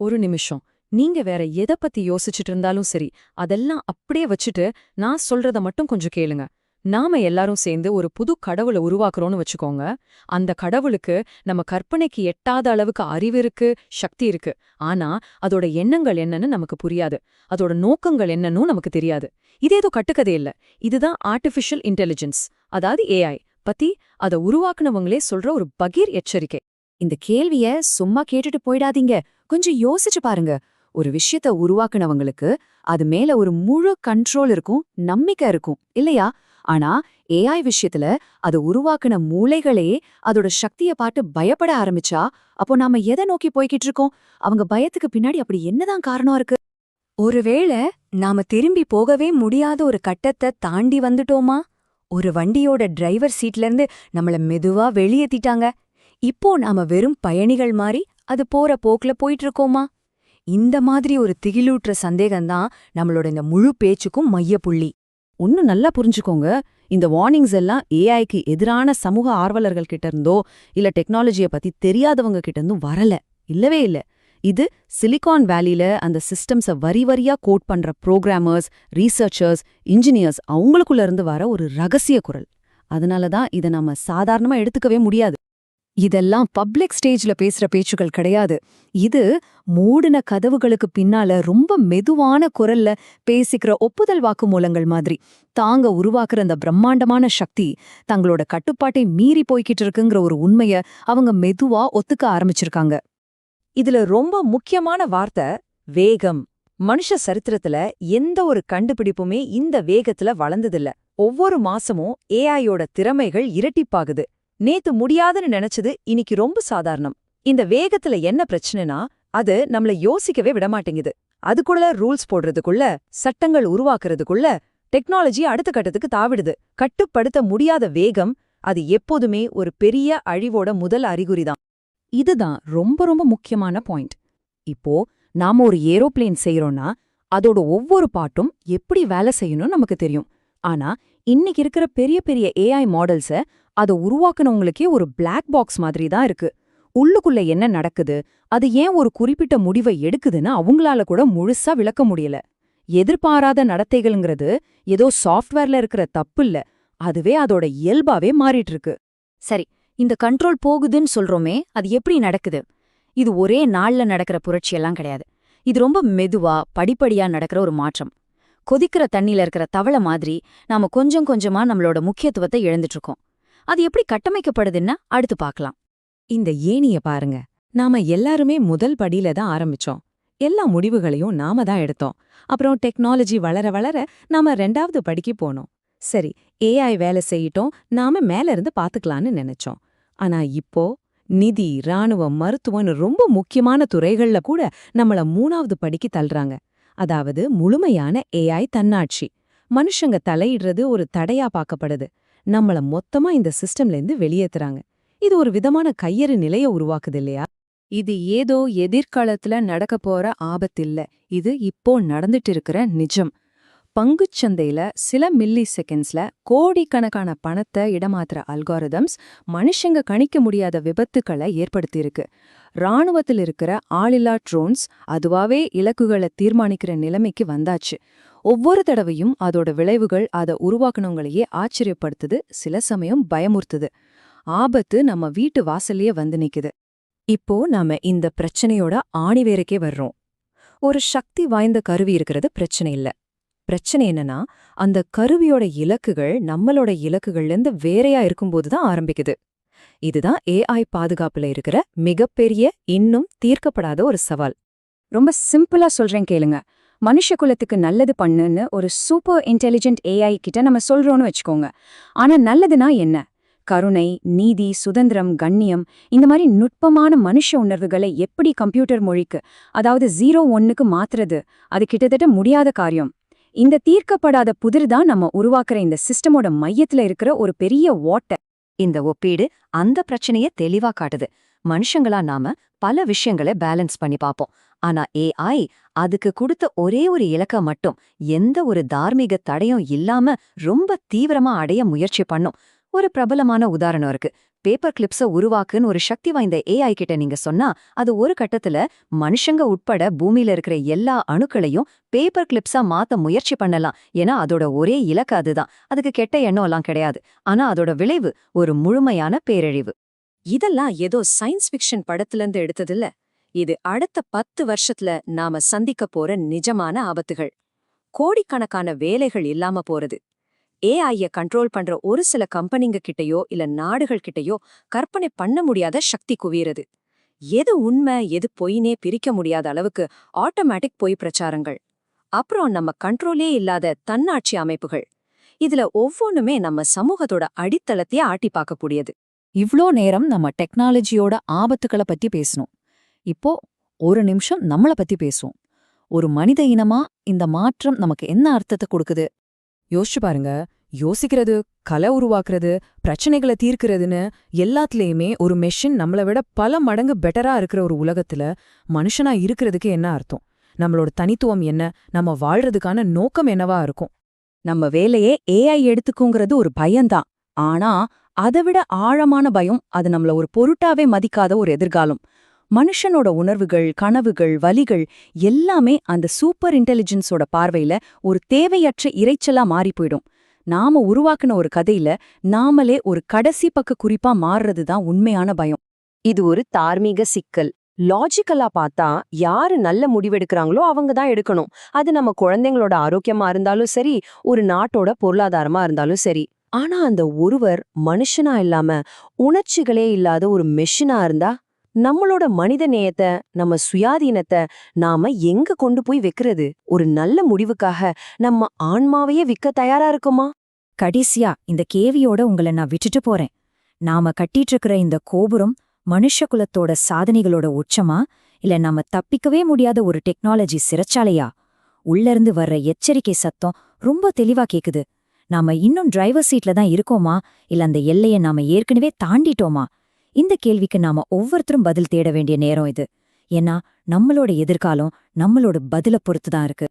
ஒரு நிமிஷம். நீங்க வேற எத பத்தி யோசிச்சுட்டு இருந்தாலும் சரி, அதெல்லாம் அப்படியே வச்சுட்டு, நான் சொல்றத மட்டும் கொஞ்சம் கேளுங்க. நாம எல்லாரும் சேர்ந்து ஒரு புது கடவுள உருவாக்குறோம்னு வச்சுக்கோங்க. அந்த கடவுளுக்கு நம்ம கற்பனைக்கு எட்டாத அளவுக்கு அறிவு இருக்கு, சக்தி இருக்கு. ஆனா, அதோட எண்ணங்கள் என்னன்னு நமக்கு புரியாது. அதோட நோக்கங்கள் என்னன்னும் நமக்கு தெரியாது. இது ஏதோ கட்டுக்கதை இல்ல. இதுதான் ஆர்டிஃபிஷியல் இன்டெலிஜென்ஸ், அதாவது ஏஐ பத்தி அத உருவாக்குனவங்களே சொல்ற ஒரு பகீர் எச்சரிக்கை. இந்த கேள்விய சும்மா கேட்டுட்டு போயிடாதீங்க. கொஞ்சம் யோசிச்சு பாருங்க. ஒரு விஷயத்த உருவாக்குனவங்களுக்கு அது மேல ஒரு முழு கண்ட்ரோல் இருக்கும், நம்பிக்கை இருக்கும், இல்லையா? ஆனா ஏஐ விஷயத்துல அது உருவாக்குன மூளைகளே அதோட சக்திய பார்த்து பயப்பட ஆரம்பிச்சா, அப்போ நாம எதை நோக்கி போய்கிட்டு இருக்கோம்? அவங்க பயத்துக்கு பின்னாடி அப்படி என்னதான் காரணம் இருக்கு? ஒருவேளை நாம திரும்பி போகவே முடியாத ஒரு கட்டத்தை தாண்டி வந்துட்டோமா? ஒரு வண்டியோட டிரைவர் சீட்ல இருந்து நம்மள மெதுவா வெளியேத்திட்டாங்க. இப்போ நாம வெறும் பயணிகள் மாறி அது போற போக்குல போயிட்டு இருக்கோமா? இந்த மாதிரி ஒரு திகிலூட்டுற சந்தேகம்தான் நம்மளோட இந்த முழு பேச்சுக்கும் மையப்புள்ளி. ஒன்னு நல்லா புரிஞ்சுக்கோங்க. இந்த வார்னிங்ஸ் எல்லாம் ஏஐக்கு எதிரான சமூக ஆர்வலர்கள் கிட்ட இருந்தோ, இல்ல டெக்னாலஜிய பத்தி தெரியாதவங்க கிட்ட இருந்தும் வரல. இல்லவே இல்ல. இது சிலிகான் வேலில அந்த சிஸ்டம்ஸ வரி வரியா கோட் பண்ற புரோகிராமர்ஸ், ரீசர்ச்சர்ஸ், இன்ஜினியர்ஸ் அவங்களுக்குள்ள இருந்து வர ஒரு ரகசிய குரல். அதனாலதான் இத நம்ம சாதாரணமா எடுத்துக்கவே முடியாது. இதெல்லாம் பப்ளிக் ஸ்டேஜ்ல பேசுற பேச்சுக்கள் கிடையாது. இது மூடின கதவுகளுக்கு பின்னால ரொம்ப மெதுவான குரல்ல பேசிக்கிற ஒப்புதல் வாக்குமூலங்கள் மாதிரி. தாங்க உருவாக்குற அந்த பிரம்மாண்டமான சக்தி தங்களோட கட்டுப்பாட்டை மீறி போய்கிட்டு இருக்குங்கிற ஒரு உண்மைய அவங்க மெதுவா ஒத்துக்க ஆரம்பிச்சிருக்காங்க. இதுல ரொம்ப முக்கியமான வார்த்தை வேகம். மனுஷ சரித்திரத்துல எந்த ஒரு கண்டுபிடிப்புமே இந்த வேகத்துல வளர்ந்ததில்ல. ஒவ்வொரு மாசமும் ஏஐயோட திறமைகள் இரட்டிப்பாகுது. நேத்து முடியாதுன்னு நினைச்சது இன்னைக்கு ரொம்ப சாதாரணம். இந்த வேகத்துல என்ன பிரச்சனைனா, அது நம்மள யோசிக்கவே விடமாட்டேங்குது. அதுக்குள்ள ரூல்ஸ் போடுறதுக்குள்ள, சட்டங்கள் உருவாக்குறதுக்குள்ள டெக்னாலஜி அடுத்த கட்டத்துக்கு தாவிடுது. கட்டுப்படுத்த முடியாத வேகம், அது எப்போதுமே ஒரு பெரிய அழிவோட முதல் அறிகுறிதான். இதுதான் ரொம்ப ரொம்ப முக்கியமான பாயிண்ட். இப்போ நாம ஒரு ஏரோப்ளேன் செய்யறோம்னா, அதோட ஒவ்வொரு பாட்டும் எப்படி வேலை செய்யணும்னு நமக்கு தெரியும். ஆனா இன்னைக்கு இருக்கிற பெரிய பெரிய ஏஐ மாடல்ஸ அதை உருவாக்குனவங்களுக்கே ஒரு பிளாக் பாக்ஸ் மாதிரி தான் இருக்கு. உள்ளுக்குள்ள என்ன நடக்குது, அது ஏன் ஒரு குறிப்பிட்ட முடிவை எடுக்குதுன்னு அவங்களால கூட முழுசா விளக்க முடியல. எதிர்பாராத நடத்தைகள்ங்கிறது ஏதோ சாஃப்ட்வேர்ல இருக்கிற தப்பு இல்ல, அதுவே அதோட இயல்பாவே மாறிட்டு இருக்கு. சரி, இந்த கண்ட்ரோல் போகுதுன்னு சொல்றோமே, அது எப்படி நடக்குது? இது ஒரே நாள்ல நடக்கிற புரட்சியெல்லாம் கிடையாது. இது ரொம்ப மெதுவா, படிப்படியா நடக்கிற ஒரு மாற்றம். கொதிக்கிற தண்ணியில இருக்கிற தவளை மாதிரி நாம கொஞ்சம் கொஞ்சமா நம்மளோட முக்கியத்துவத்தை இழந்துட்டு இருக்கோம். அது எப்படி கட்டமைக்கப்படுதுன்னா அடுத்து பார்க்கலாம். இந்த ஏணிய பாருங்க. நாம எல்லாருமே முதல் படியில தான் ஆரம்பிச்சோம். எல்லா முடிவுகளையும் நாம தான் எடுத்தோம். அப்புறம் டெக்னாலஜி வளர வளர நாம 2வது படிக்கு போனோம். சரி, ஏஐ வேலை செய்யிட்டோம், நாம மேல இருந்து பாத்துக்கலான்னு நினைச்சோம். ஆனா இப்போ நிதி, ராணுவம், மருத்துவம்னு ரொம்ப முக்கியமான துறைகள்ல கூட நம்மள 3வது படிக்கு தள்ளுறாங்க. அதாவது முழுமையான ஏஐ தன்னாட்சி. மனுஷங்க தலையிடுறது ஒரு தடையா பார்க்கப்படுது. நம்மள மொத்தமா இந்த சிஸ்டம்ல இருந்து வெளியேத்துறாங்க. இது ஒரு விதமான கையறு நிலைய உருவாக்குது இல்லையா? இது ஏதோ எதிர்காலத்துல நடக்க போற ஆபத்தில்ல. இது இப்போ நடந்துட்டு இருக்கிற நிஜம். பங்குச்சந்தையில சில மில்லி செகண்ட்ஸ்ல கோடிக்கணக்கான பணத்தை இடமாத்துற அல்காரிதம்ஸ் மனுஷங்க கணிக்க முடியாத விபத்துக்களை ஏற்படுத்தியிருக்கு. ராணுவத்தில் இருக்கிற ஆளில்லா ட்ரோன்ஸ் அதுவாவே இலக்குகளை தீர்மானிக்கிற நிலைமைக்கு வந்தாச்சு. ஒவ்வொரு தடவையும் அதோட விளைவுகள் அதை உருவாக்குனவங்களையே ஆச்சரியப்படுத்துது, சில சமயம் பயமுறுத்துது. ஆபத்து நம்ம வீட்டு வாசல்லையே வந்து நிக்குது. இப்போ நாம இந்த பிரச்சனையோட ஆணிவேருக்கே வர்றோம். ஒரு சக்தி வாய்ந்த கருவி இருக்கிறது பிரச்சனை இல்ல. பிரச்சனை என்னன்னா, அந்த கருவியோட இலக்குகள் நம்மளோட இலக்குகள்லேருந்து வேறையா இருக்கும்போதுதான் ஆரம்பிக்குது. இதுதான் ஏஐ பாதுகாப்புல இருக்கிற மிகப்பெரிய, இன்னும் தீர்க்கப்படாத ஒரு சவால். ரொம்ப சிம்பிளா சொல்றேன் கேளுங்க. மனுஷ குலத்துக்கு நல்லது பண்ணுன்னு ஒரு சூப்பர் இன்டெலிஜென்ட் ஏஐ கிட்ட நம்ம சொல்றோம்னு வச்சுக்கோங்க. ஆனா நல்லதுனா என்ன? கருணை, நீதி, சுதந்திரம், கண்ணியம், இந்த மாதிரி நுட்பமான மனுஷ உணர்வுகளை எப்படி கம்ப்யூட்டர் மொழிக்கு, அதாவது 0-1க்கு மாத்துறது, அது கிட்டத்தட்ட முடியாத காரியம். இந்த தீர்க்கப்படாத புதிர்தான் நம்ம உருவாக்குற இந்த சிஸ்டமோட மையத்துல இருக்கிற ஒரு பெரிய ஓட்டை. இந்த ஒப்பீடு அந்த பிரச்சனைய தெளிவா காட்டுது. மனுஷங்களா நாம பல விஷயங்களை பேலன்ஸ் பண்ணி பார்ப்போம். ஆனா ஏஐ அதுக்கு கொடுத்த ஒரே ஒரு இலக்க மட்டும் எந்த ஒரு தார்மீக தடையும் இல்லாம ரொம்ப தீவிரமா அடைய முயற்சி பண்ணும். ஒரு பிரபலமான உதாரணம் இருக்கு. பேப்பர் கிளிப்ஸ உருவாக்குன்னு ஒரு சக்தி வாய்ந்த ஏஐ கிட்ட நீங்க சொன்னா, அது ஒரு கட்டத்துல மனுஷங்க உட்பட பூமியில இருக்கிற எல்லா அணுக்களையும் பேப்பர் கிளிப்ஸா மாத்த முயற்சி பண்ணலாம். ஏன்னா அதோட ஒரே இலக்கு அதுதான். அதுக்கு கெட்ட எண்ணம் எல்லாம் கிடையாது. ஆனா அதோட விளைவு ஒரு முழுமையான பேரழிவு. இதெல்லாம் ஏதோ சயின்ஸ் ஃபிக்ஷன் படத்திலிருந்து எடுத்ததில்ல. இது அடுத்த 10 வருஷத்துல நாம சந்திக்க போற நிஜமான ஆபத்துகள். கோடிக்கணக்கான வேலைகள் இல்லாம போறது. ஏஐய கண்ட்ரோல் பண்ற ஒரு சில கம்பெனிங்க கிட்டயோ இல்ல நாடுகள் கிட்டயோ கற்பனை பண்ண முடியாத சக்தி குவியறது. எது உண்மை எது பொய்னே பிரிக்க முடியாத அளவுக்கு ஆட்டோமேட்டிக் பொய் பிரச்சாரங்கள். அப்புறம் நம்ம கண்ட்ரோலே இல்லாத தன்னாட்சி அமைப்புகள். இதுல ஒவ்வொன்னுமே நம்ம சமூகத்தோட அடித்தளத்தையே ஆட்டி பார்க்கக்கூடியது. இவ்ளோ நேரம் நம்ம டெக்னாலஜியோட ஆபத்துக்களை பத்தி பேசணும். இப்போ ஒரு நிமிஷம் நம்மள பத்தி பேசுவோம். ஒரு மனித இனமா இந்த மாற்றம் நமக்கு என்ன அர்த்தத்தை கொடுக்குது? யோசிச்சு பாருங்க. யோசிக்கிறது, கலை உருவாக்குறது, பிரச்சனைகளை தீர்க்கிறதுன்னு எல்லாத்துலயுமே ஒரு மெஷின் நம்மள விட பல மடங்கு பெட்டரா இருக்கிற ஒரு உலகத்துல மனுஷனா இருக்கிறதுக்கு என்ன அர்த்தம்? நம்மளோட தனித்துவம் என்ன? நம்ம வாழ்றதுக்கான நோக்கம் என்னவா இருக்கும்? நம்ம வேலையே ஏஐ எடுத்துக்குங்கிறது ஒரு பயம்தான். ஆனா அதை விட ஆழமான பயம், அது நம்மள ஒரு பொருட்டாவே மதிக்காத ஒரு எதிர்காலம். மனுஷனோட உணர்வுகள், கனவுகள், வலிகள் எல்லாமே அந்த சூப்பர் இன்டெலிஜென்ஸோட பார்வையில ஒரு தேவையற்ற இரைச்சலா மாறி போயிடும். நாம உருவாக்குன ஒரு கதையில நாமளே ஒரு கடைசி பக்க குறிப்பா மாறுறதுதான் உண்மையான பயம். இது ஒரு தார்மீக சிக்கல். லாஜிக்கலா பார்த்தா யாரு நல்ல முடிவெடுக்கிறாங்களோ அவங்க தான் எடுக்கணும். அது நம்ம குழந்தைங்களோட ஆரோக்கியமா இருந்தாலும் சரி, ஒரு நாட்டோட பொருளாதாரமா இருந்தாலும் சரி. ஆனா அந்த ஒருவர் மனுஷனா இல்லாம உணர்ச்சிகளே இல்லாத ஒரு மெஷினா இருந்தா, நம்மளோட மனித நேயத்தை, நம்ம சுயாதீனத்தை நாம எங்க கொண்டு போய் வைக்கிறது? ஒரு நல்ல முடிவுக்காக நம்ம ஆன்மாவையே விற்க தயாரா இருக்குமா? கடைசியா இந்த கேவியோட உங்களை நான் விட்டுட்டு போறேன். நாம கட்டிட்டு இருக்கிற இந்த கோபுரம் மனுஷ குலத்தோட சாதனைகளோட உச்சமா, இல்ல நாம தப்பிக்கவே முடியாத ஒரு டெக்னாலஜி சிறைச்சாலையா? உள்ளிருந்து வர்ற எச்சரிக்கை சத்தம் ரொம்ப தெளிவா கேக்குது. நாம இன்னும் டிரைவர் சீட்ல தான் இருக்கோமா, இல்ல அந்த எல்லைய நாம ஏற்கனவே தாண்டிட்டோமா? இந்த கேள்விக்கு நாம ஒவ்வொருத்தரும் பதில் தேட வேண்டிய நேரம் இது. ஏன்னா நம்மளோட எதிர்காலம் நம்மளோட பதில பொறுத்துதான் இருக்கு.